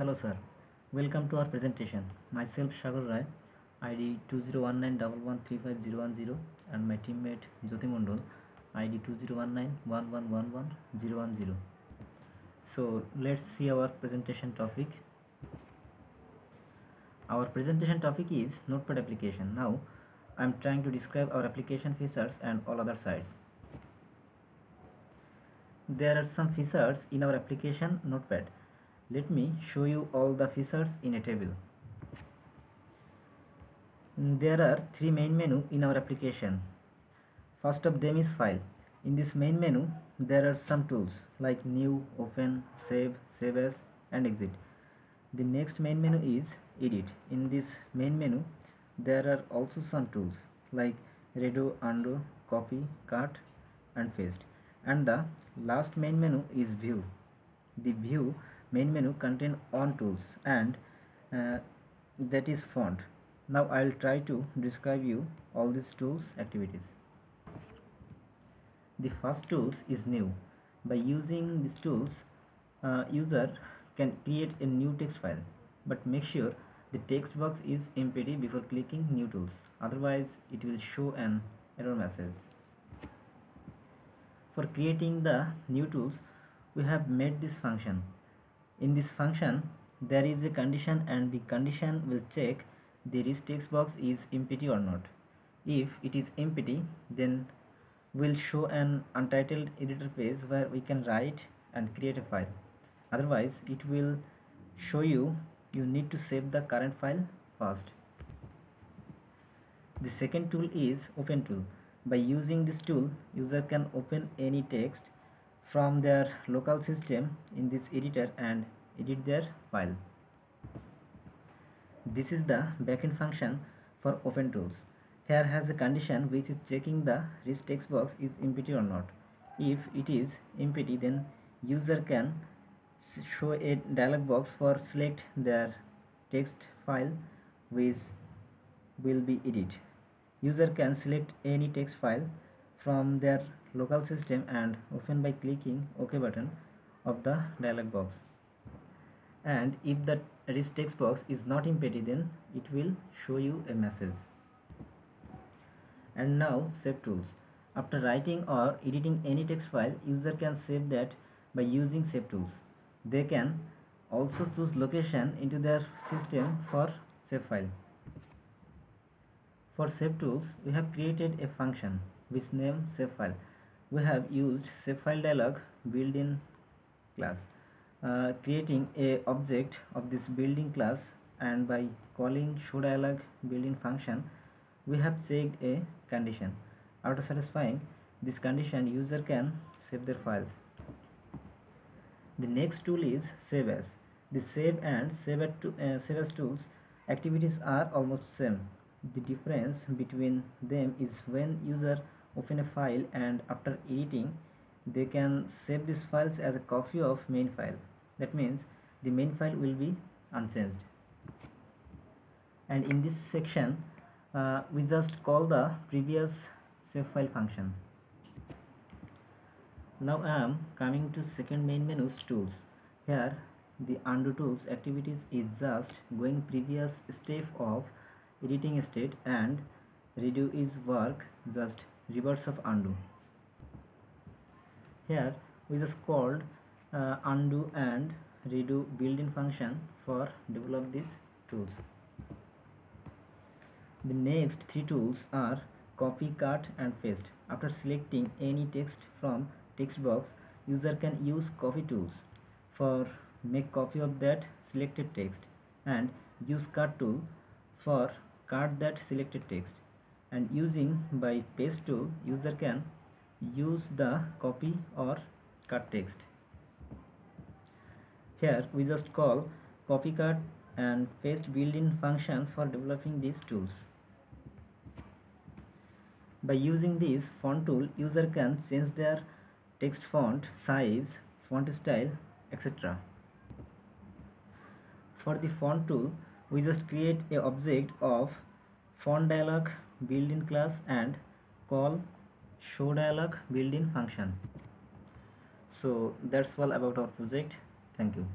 Hello sir, welcome to our presentation. Myself Sagar Rai, ID 2019113510 and my teammate Jyoti Mondol, ID 2019111110. So let's see our presentation topic. Our presentation topic is Notepad application. Now I am trying to describe our application features and all other sides. There are some features in our application Notepad. Let me show you all the features in a table. There are three main menus in our application. First of them is file. In this main menu there are some tools like new, open, save, save as and exit. The next main menu is edit. In this main menu there are also some tools like redo, undo, copy, cut and paste. And the last main menu is view. The view main menu contains on tools and that is font. Now I will try to describe you all these tools activities. The first tools is new. By using these tools, user can create a new text file, but make sure the text box is empty before clicking new tools, otherwise it will show an error message. For creating the new tools, we have made this function. In this function there is a condition and the condition will check the this text box is empty or not. If it is empty, then will show an untitled editor page where we can write and create a file. Otherwise it will show you need to save the current file first. The second tool is open tool. By using this tool, user can open any text from their local system in this editor and edit their file. This is the backend function for open tools. Here has a condition which is checking the this text box is empty or not. If it is empty, then user can show a dialog box for select their text file which will be edited. User can select any text file from their local system and open by clicking OK button of the dialog box. And if the this text box is not empty, then it will show you a message. And now save tools. After writing or editing any text file, user can save that by using save tools. They can also choose location into their system for save file. For save tools, we have created a function which name save file. We have used save file dialog built-in class, creating a object of this built-in class, and by calling show dialog built-in function, we have checked a condition. After satisfying this condition, user can save their files. The next tool is save as. The save and save as tools activities are almost same. The difference between them is when user open a file and after editing they can save these files as a copy of main file. That means the main file will be unchanged. And in this section we just call the previous save file function. Now I am coming to second main menu's tools. Here the undo tools activities is just going previous step of editing state, and redo is work just reverse of undo. Here we just called undo and redo built-in function for develop these tools. The next three tools are copy, cut and paste. After selecting any text from text box, user can use copy tools for make copy of that selected text, and use cut tool for cut that selected text, and using by paste tool, user can use the copy or cut text. Here we just call copy, cut and paste built-in function for developing these tools. By using this font tool, user can change their text font size, font style, etc. For the font tool, we just create a object of font dialog built-in class and call show dialog built-in function. So that's all about our project. Thank you.